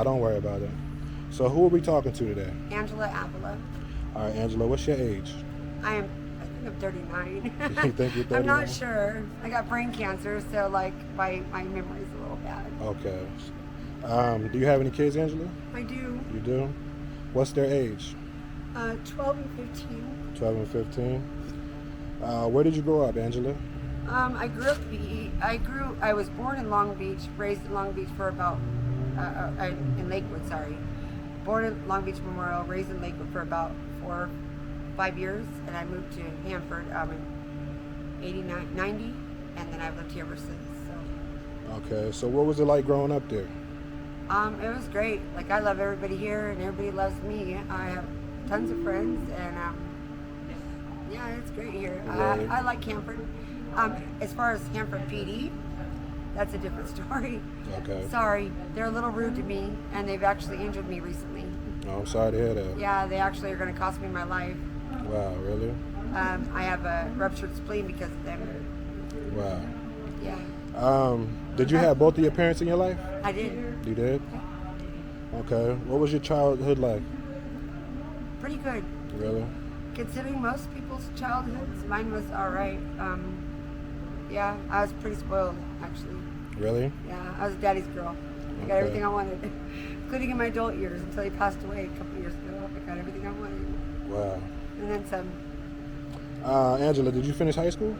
don't worry about it. So who are we talking to today? Angela Avila. All right, Angela, what's your age? I think I'm 39. You think you're 39? I'm not sure. I got brain cancer, so like my memory's a little bad. Okay. Do you have any kids, Angela? I do. You do? What's their age? 12 and 15. 12 and 15. Where did you grow up, Angela? I was born in Long Beach, raised in Long Beach for about, in Lakewood, sorry. Born in Long Beach Memorial, raised in Lakewood for about 5 years, and I moved to Hanford in 90, and then I've lived here ever since. So. Okay, so what was it like growing up there? It was great. Like, I love everybody here, and everybody loves me. I have tons of friends, and yeah, it's great here. Really? I like Hanford. As far as Hanford PD, that's a different story. Okay. Sorry, they're a little rude to me, and they've actually injured me recently. Oh, I'm sorry to hear that. Yeah, they actually are going to cost me my life. Wow, really? I have a ruptured spleen because of them. Wow. Yeah. Did you have both of your parents in your life? I did. You did? Okay. What was your childhood like? Pretty good. Really? Considering most people's childhoods, mine was all right. Yeah, I was pretty spoiled, actually. Really? Yeah, I was a daddy's girl. I got Okay. everything I wanted, including in my adult years until he passed away a couple years ago. I got everything I wanted. Wow. And then some. Angela, did you finish high school?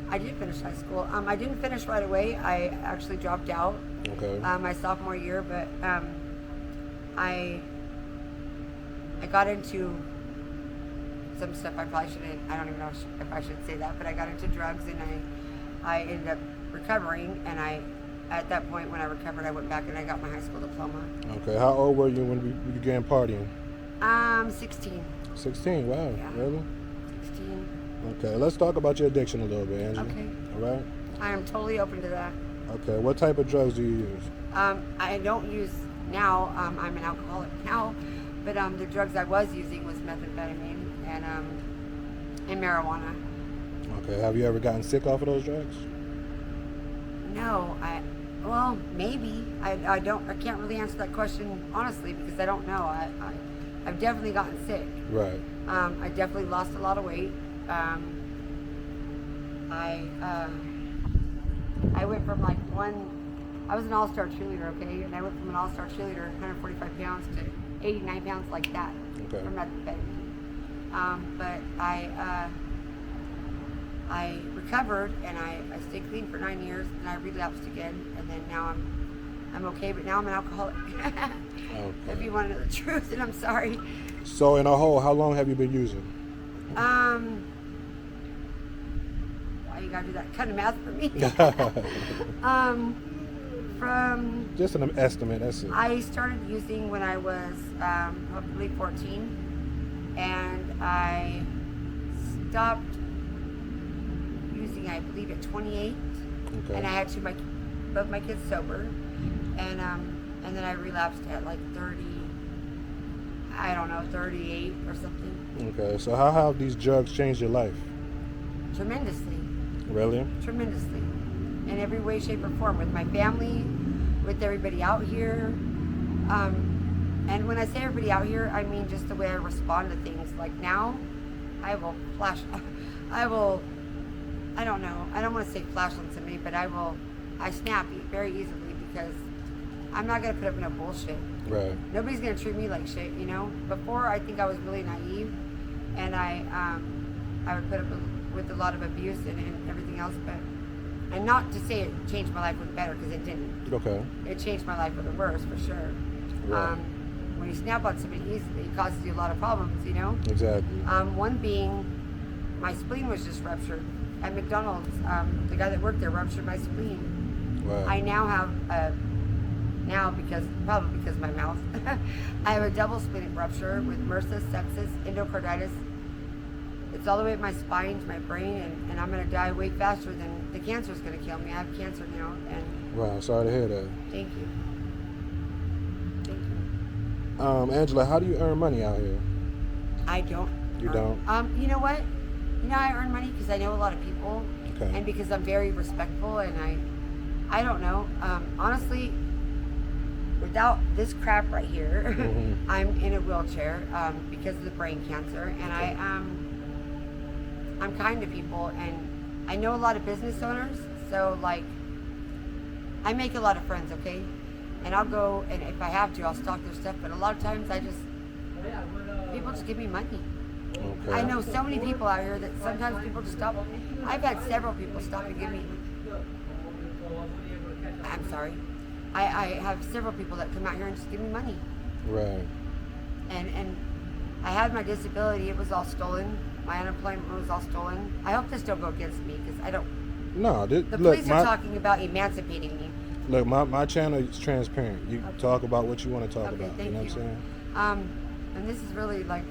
I did finish high school. I didn't finish right away. I actually dropped out Okay. my sophomore year, but I got into some stuff I probably shouldn't. I don't even know if I should say that, but I got into drugs, and I ended up recovering, and at that point when I recovered, I went back and I got my high school diploma. Okay. How old were you when you began partying? 16. 16. Wow. Yeah. Really? 16. Okay. Let's talk about your addiction a little bit, Angela. Okay. All right. I am totally open to that. Okay. What type of drugs do you use? I don't use now. I'm an alcoholic now, but the drugs I was using was methamphetamine and marijuana. Okay. Have you ever gotten sick off of those drugs? No, well, maybe. I can't really answer that question honestly because I don't know. I've definitely gotten sick. Right. I definitely lost a lot of weight. I went from I was an all-star cheerleader, okay, and I went from an all-star cheerleader, 145 pounds to 89 pounds like that. Okay. From methamphetamine. But I recovered and I stayed clean for 9 years, and I relapsed again, and then now I'm okay, but now I'm an alcoholic. Okay. If you want to know the truth, and I'm sorry. So in a whole, how long have you been using? Why you gotta do that kind of math for me? From Just an estimate. That's it. I started using when I was probably 14, and I stopped using, I believe, at 28. Okay. And I had both my kids sober, and then I relapsed at like 30. I don't know, 38 or something. Okay. So how have these drugs changed your life? Tremendously. Really? Tremendously, in every way, shape, or form, with my family, with everybody out here. And when I say everybody out here, I mean just the way I respond to things. Like now, I don't know, I don't want to say flash on somebody, but I snap very easily because I'm not going to put up with no bullshit. Right. Nobody's going to treat me like shit, you know? Before, I think I was really naive, and I would put up with a lot of abuse and everything else, and not to say it changed my life for the better, because it didn't. Okay. It changed my life for the worse, for sure. Right. When you snap on somebody easily, it causes you a lot of problems, you know? Exactly. One being, my spleen was just ruptured. At McDonald's, the guy that worked there ruptured my spleen. Wow. I now have probably because of my mouth, I have a double splenic rupture with MRSA, sepsis, endocarditis. It's all the way up my spine to my brain, and I'm going to die way faster than the cancer is going to kill me. I have cancer now, and Wow. Sorry to hear that. thank you. Thank you. Angela, how do you earn money out here? I don't. You don't? You know what? You know, I earn money because I know a lot of people, Okay. and because I'm very respectful, and I don't know. Honestly, without this crap right here, Mhm. I'm in a wheelchair because of the brain cancer, and I'm kind to people, and I know a lot of business owners, so like I make a lot of friends, okay? And I'll go, and if I have to, I'll stock their stuff. But a lot of times, people just give me money. Okay. I know so many people out here that sometimes people just stop. I've had several people stop and give me. I'm sorry. I have several people that come out here and just give me money. Right. And I had my disability. It was all stolen. My unemployment was all stolen. I hope this don't go against me because I don't. No, The look, police are talking about emancipating me. look, my channel is transparent. You Okay. talk about what you want to talk Okay, about. thank You know what you. I'm saying? And this is really like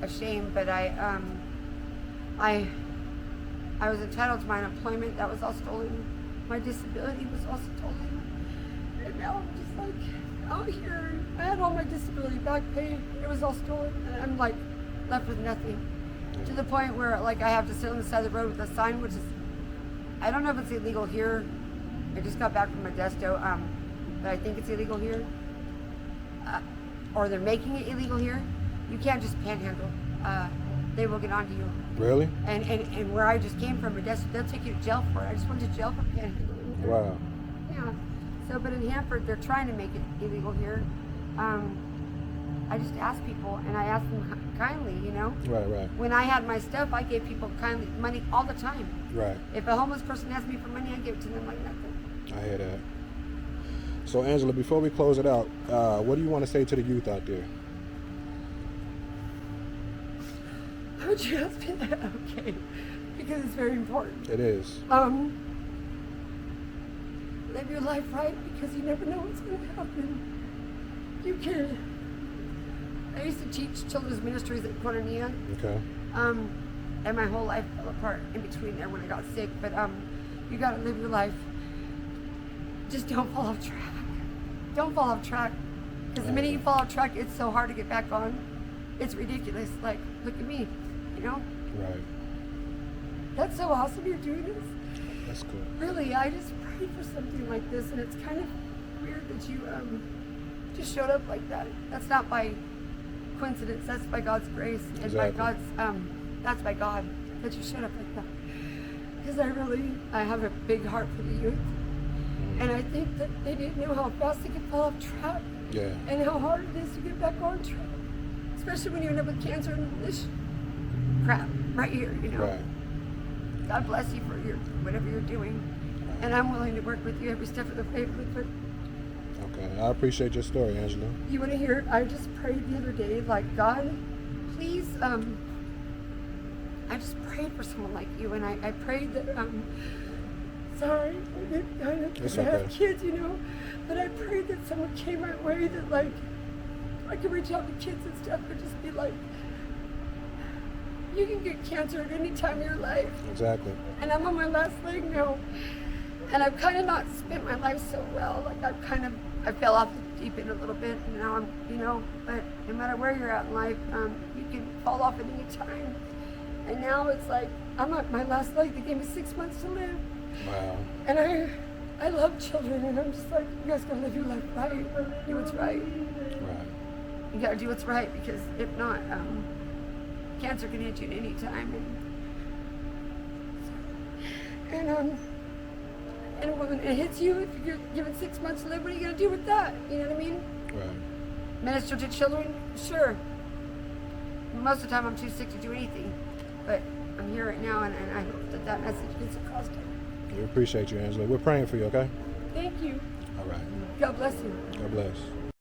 a shame, but I was entitled to my unemployment. That was all stolen. My disability was all stolen. And now I'm just like out here. I had all my disability back pay. It was all stolen, and I'm like left with nothing. To the point where like I have to sit on the side of the road with a sign, which is I don't know if it's illegal here. I just got back from Modesto, but I think it's illegal here. Or they're making it illegal here. You can't just panhandle. They will get onto you. Really? And where I just came from, Modesto, they'll take you to jail for it. I just went to jail for panhandling. Wow. Yeah. So, but in Hanford, they're trying to make it illegal here. I just asked people, and I asked them kindly, you know. Right. When I had my stuff, I gave people kindly money all the time. Right. If a homeless person asked me for money, I give it to them like nothing. I hear that. So, Angela, before we close it out, what do you want to say to the youth out there? How would you ask me that? Okay. Because it's very important. It is. Live your life right because you never know what's going to happen. You can. I used to teach children's ministries at Koinonia. Okay. And my whole life fell apart in between there when I got sick. But you got to live your life. Just don't fall off track. Don't fall off track. Because the minute you fall off track, it's so hard to get back on. It's ridiculous. Like, look at me, you know? Right. That's so awesome you're doing this. That's cool. Really, I just prayed for something like this, and it's kind of weird that you just showed up like that. That's not by coincidence. That's by God's grace and by Exactly. God's. That's by God that you showed up like that. Because I have a big heart for the youth, and I think that they didn't know how fast they could fall off track, Yeah. and how hard it is to get back on track, especially when you end up with cancer and this crap right here. You know. Right. God bless you for your whatever you're doing, and I'm willing to work with you every step of the way. But Okay. I appreciate your story, Angela. you want to hear it? I just prayed the other day, like, God, please. I just prayed for someone like you, and I prayed that. Sorry, It's I have okay. kids, you know, but I prayed that someone came my way that like I could reach out to kids and stuff, and just be like, you can get cancer at any time of your life. Exactly. And I'm on my last leg now, and I've kind of not spent my life so well. Like I fell off the deep end a little bit, and now I'm, you know. But no matter where you're at in life, you can fall off at any time. And now it's like I'm at my last leg. They gave me 6 months to live, Wow. and I love children, and I'm just like, you guys gotta live your life right, do what's right. Right. You gotta do what's right, because if not, cancer can hit you at any time. And when it hits you, if you're given 6 months to live, what are you gonna do with that? You know what I mean? Right. Minister to children, sure. Most of the time, I'm too sick to do anything, but I'm here right now, and I hope that that message gets across to you. We appreciate you, Angela. We're praying for you, okay? Thank you. All right. God bless you. God bless.